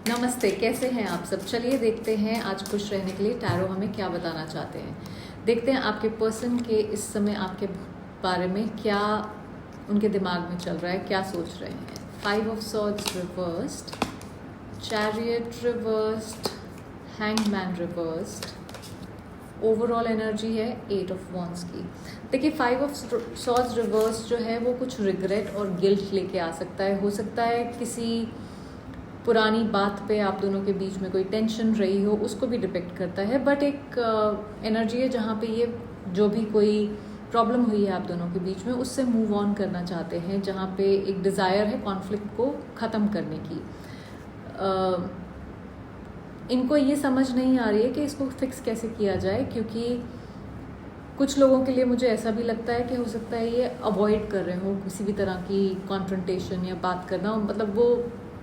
नमस्ते, कैसे हैं आप सब। चलिए देखते हैं आज खुश रहने के लिए टैरो हमें क्या बताना चाहते हैं। देखते हैं आपके पर्सन के इस समय आपके बारे में क्या उनके दिमाग में चल रहा है, क्या सोच रहे हैं। 5 of swords reversed, chariot reversed, hangman reversed, overall energy है 8 ऑफ वॉन्ड्स की। देखिए 5 ऑफ सॉर्ड्स रिवर्स जो है वो कुछ रिग्रेट और गिल्ट लेके आ सकता है। हो सकता है किसी पुरानी बात पे आप दोनों के बीच में कोई टेंशन रही हो, उसको भी डिपेक्ट करता है। बट एक एनर्जी है जहाँ पे ये जो भी कोई प्रॉब्लम हुई है आप दोनों के बीच में उससे मूव ऑन करना चाहते हैं, जहाँ पे एक डिज़ायर है कॉन्फ्लिक्ट को ख़त्म करने की। इनको ये समझ नहीं आ रही है कि इसको फिक्स कैसे किया जाए, क्योंकि कुछ लोगों के लिए मुझे ऐसा भी लगता है कि हो सकता है ये अवॉइड कर रहे हो किसी भी तरह की कॉन्फ्रंटेशन या बात करना, मतलब वो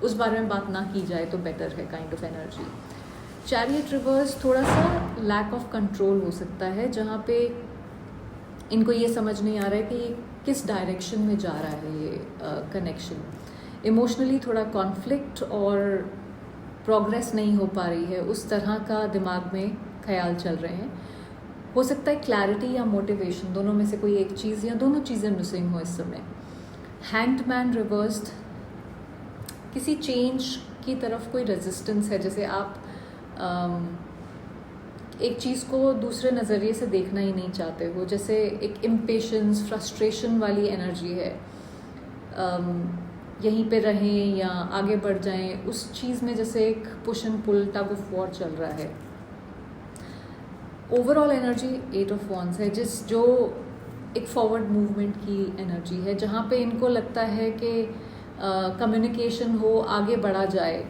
उस बारे में बात ना की जाए तो बेटर है, kind of energy. Chariot reverse थोड़ा सा लैक ऑफ कंट्रोल हो सकता है, जहाँ पे इनको ये समझ नहीं आ रहा है कि ये किस डायरेक्शन में जा रहा है ये कनेक्शन। इमोशनली थोड़ा कॉन्फ्लिक्ट और प्रोग्रेस नहीं हो पा रही है, उस तरह का दिमाग में ख्याल चल रहे हैं। हो सकता है क्लैरिटी या मोटिवेशन दोनों में से कोई एक चीज़ या दोनों चीज़ें मिसिंग हो इस समय। हैंग्ड मैन रिवर्स्ड, किसी चेंज की तरफ कोई रेजिस्टेंस है, जैसे आप एक चीज़ को दूसरे नज़रिए से देखना ही नहीं चाहते हो, जैसे एक इम्पेशंस फ्रस्ट्रेशन वाली एनर्जी है। यहीं पे रहें या आगे बढ़ जाएं, उस चीज़ में जैसे एक push and pull, tug of war चल रहा है। ओवरऑल एनर्जी 8 ऑफ वॉन्ड्स है, जो एक फॉरवर्ड मूवमेंट की एनर्जी है, जहाँ पे इनको लगता है कि कम्युनिकेशन हो, आगे बढ़ा जाए।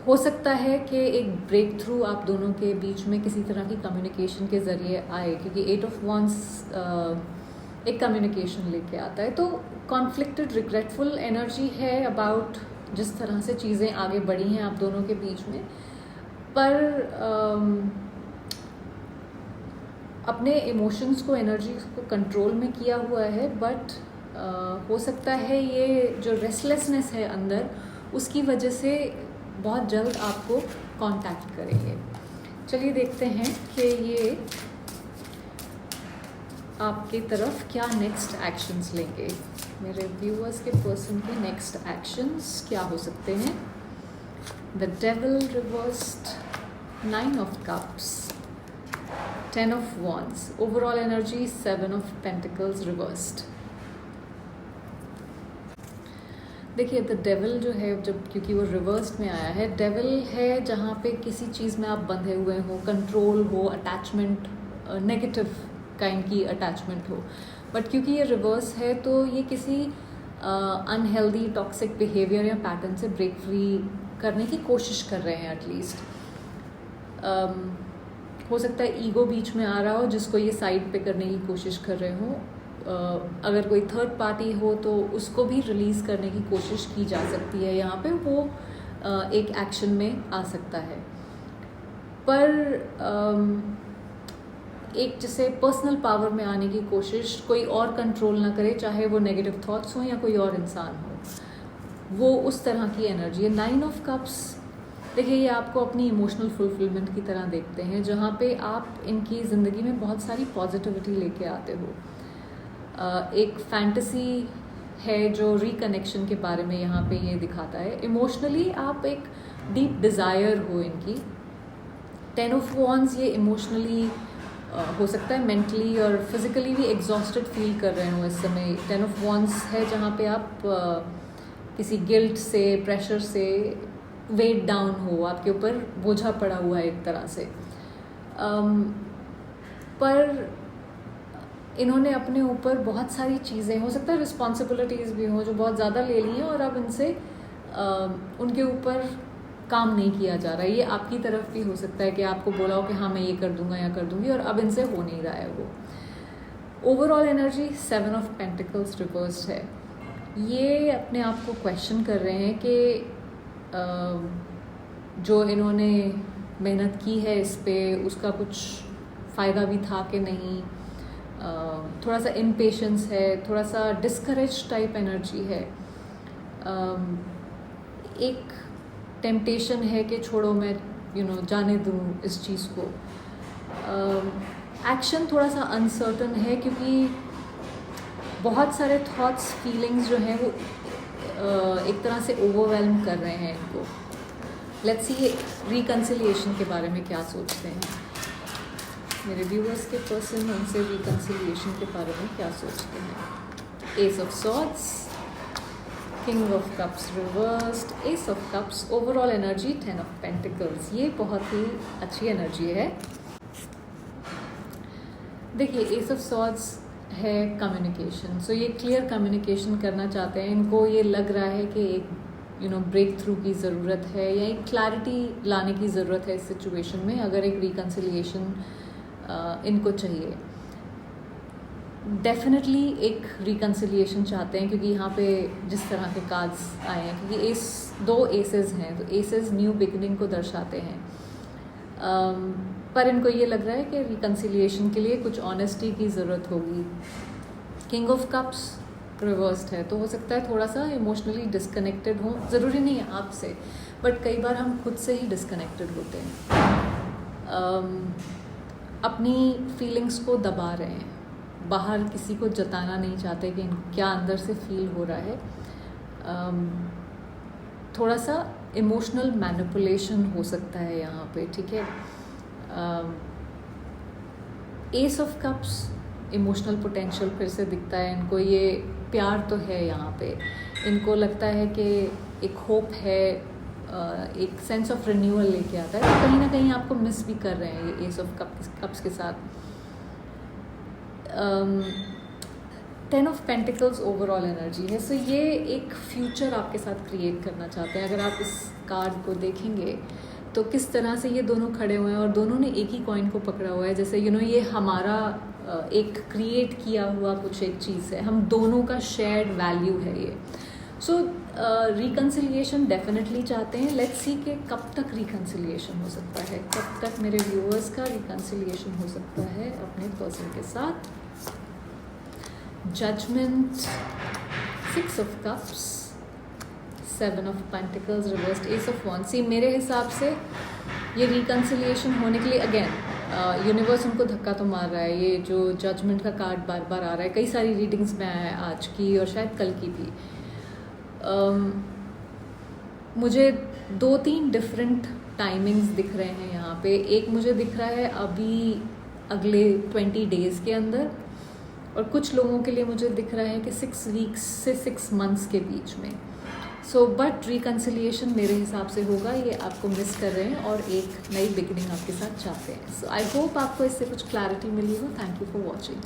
हो सकता है कि एक ब्रेक थ्रू आप दोनों के बीच में किसी तरह की कम्युनिकेशन के ज़रिए आए, क्योंकि 8 ऑफ वॉन्ड्स एक कम्युनिकेशन लेके आता है। तो कॉन्फ्लिक्टेड रिग्रेटफुल एनर्जी है अबाउट जिस तरह से चीज़ें आगे बढ़ी हैं आप दोनों के बीच में, पर अपने इमोशंस को, एनर्जी को कंट्रोल में किया हुआ है। बट हो सकता है ये जो रेस्टलेसनेस है अंदर, उसकी वजह से बहुत जल्द आपको कांटेक्ट करेंगे। चलिए देखते हैं कि ये आपकी तरफ क्या नेक्स्ट एक्शंस लेंगे। मेरे व्यूअर्स के पर्सन के नेक्स्ट एक्शंस क्या हो सकते हैं। The devil reversed, 9 of cups, 10 of wands, overall energy 7 of pentacles reversed. देखिए द डेविल जो है, जब क्योंकि वो रिवर्स्ड में आया है, डेविल है जहाँ पे किसी चीज़ में आप बंधे हुए हो, कंट्रोल हो, अटैचमेंट, नेगेटिव काइंड की अटैचमेंट हो। बट क्योंकि ये रिवर्स है तो ये किसी अनहेल्दी टॉक्सिक बिहेवियर या पैटर्न से ब्रेक फ्री करने की कोशिश कर रहे हैं एटलीस्ट। हो सकता है ईगो बीच में आ रहा हो जिसको ये साइड पे करने की कोशिश कर रहे हो। अगर कोई थर्ड पार्टी हो तो उसको भी रिलीज़ करने की कोशिश की जा सकती है, यहाँ पे वो एक एक्शन में आ सकता है। पर एक जैसे पर्सनल पावर में आने की कोशिश, कोई और कंट्रोल ना करे, चाहे वो नेगेटिव थॉट्स हो या कोई और इंसान हो, वो उस तरह की एनर्जी है। 9 ऑफ कप्स, देखिए ये आपको अपनी इमोशनल फुलफिलमेंट की तरह देखते हैं, जहाँ पे आप इनकी ज़िंदगी में बहुत सारी पॉजिटिविटी लेके आते हो। एक फैंटेसी है जो रिकनेक्शन के बारे में यहाँ पे ये दिखाता है। इमोशनली आप एक डीप डिज़ायर हो इनकी। 10 ऑफ वॉन्ड्स, ये इमोशनली हो सकता है मेंटली और फिजिकली भी एग्जॉस्टेड फील कर रहे हो इस समय। 10 ऑफ वॉन्ड्स है जहाँ पे आप किसी गिल्ट से, प्रेशर से वेट डाउन हो, आपके ऊपर बोझा पड़ा हुआ है एक तरह से। पर इन्होंने अपने ऊपर बहुत सारी चीज़ें, हो सकता है रिस्पॉन्सिबिलिटीज़ भी हो जो बहुत ज़्यादा ले ली हैं, और अब इनसे उनके ऊपर काम नहीं किया जा रहा है। ये आपकी तरफ भी हो सकता है कि आपको बोला हो कि हाँ मैं ये कर दूंगा या कर दूंगी, और अब इनसे हो नहीं रहा है वो। Overall energy 7 of pentacles reversed है। ये अपने आप को क्वेश्चन कर रहे हैं कि जो इन्होंने मेहनत की है इस पे, उसका कुछ फ़ायदा भी था कि नहीं। थोड़ा सा इम्पेशेंस है, थोड़ा सा डिस्करेज टाइप एनर्जी है। एक टेम्पटेशन है कि छोड़ो मैं जाने दूँ इस चीज़ को। एक्शन थोड़ा सा अनसर्टन है क्योंकि बहुत सारे थॉट्स फीलिंग्स जो हैं वो एक तरह से ओवरवेलम कर रहे हैं इनको। लेट्स सी रिकन्सिलिएशन के बारे में क्या सोचते हैं मेरे व्यूअर्स के पर्सन, उनसे रिकन्सिलिएशन के बारे में क्या सोचते हैं। S of swords, king of cups reversed, ace of cups, overall energy 10 of pentacles. ये बहुत ही अच्छी एनर्जी है। देखिए एस ऑफ सॉर्ड्स है कम्युनिकेशन, सो ये क्लियर कम्युनिकेशन करना चाहते हैं। इनको ये लग रहा है कि एक ब्रेक थ्रू की ज़रूरत है या एक क्लैरिटी लाने की ज़रूरत है इस सिचुएशन में, अगर एक रिकन्सिलिएशन इनको चाहिए। डेफिनेटली एक रिकन्सिलिएशन चाहते हैं क्योंकि यहाँ पे जिस तरह के कार्ड्स आए हैं, क्योंकि दो एसेस हैं, तो एसेस न्यू बिगिनिंग को दर्शाते हैं। पर इनको ये लग रहा है कि रिकन्सिलिएशन के लिए कुछ ऑनेस्टी की ज़रूरत होगी। किंग ऑफ कप्स रिवर्स्ड है, तो हो सकता है थोड़ा सा इमोशनली डिस्कनेक्टेड हो। ज़रूरी नहीं है आपसे, बट कई बार हम खुद से ही डिस्कनेक्टेड होते हैं। अपनी फीलिंग्स को दबा रहे हैं, बाहर किसी को जताना नहीं चाहते कि क्या अंदर से फील हो रहा है। थोड़ा सा इमोशनल मैनिपुलेशन हो सकता है यहाँ पे, ठीक है। S of cups emotional potential फिर से दिखता है इनको। ये प्यार तो है यहाँ पे, इनको लगता है कि एक होप है, एक सेंस ऑफ रिन्यूअल लेके आता है। तो कहीं ना कहीं आपको मिस भी कर रहे हैं ये एस ऑफ कप्स के साथ। 10 ऑफ पेंटिकल्स ओवरऑल एनर्जी है, सो ये एक फ्यूचर आपके साथ क्रिएट करना चाहते हैं। अगर आप इस कार्ड को देखेंगे तो किस तरह से ये दोनों खड़े हुए हैं और दोनों ने एक ही कॉइन को पकड़ा हुआ है, जैसे ये हमारा एक क्रिएट किया हुआ कुछ एक चीज़ है, हम दोनों का शेयर्ड वैल्यू है ये। सो रिकन्सिलिएशन डेफिनेटली चाहते हैं। लेट्स सी कि कब तक रिकन्सिलिएशन हो सकता है, कब तक मेरे व्यूअर्स का रिकन्सिलिएशन हो सकता है अपने पर्सन के साथ। Judgement, 6 of cups, 7 of pentacles reversed, ace of wands. See मेरे हिसाब से ये रिकन्सिलिएशन होने के लिए अगेन यूनिवर्स उनको धक्का तो मार रहा है। ये जो जजमेंट का कार्ड बार बार आ रहा है, कई सारी रीडिंग्स में आया है, आज की और शायद कल की भी। मुझे 2-3 डिफरेंट टाइमिंग्स दिख रहे हैं यहाँ पे। एक मुझे दिख रहा है अभी अगले 20 डेज़ के अंदर, और कुछ लोगों के लिए मुझे दिख रहा है कि 6 वीक्स से 6 मंथ्स के बीच में। सो बट रिकन्सिलिएशन मेरे हिसाब से होगा, ये आपको मिस कर रहे हैं और एक नई बिगिनिंग आपके साथ चाहते हैं। सो आई होप आपको इससे कुछ क्लैरिटी मिली हो। Thank you for watching.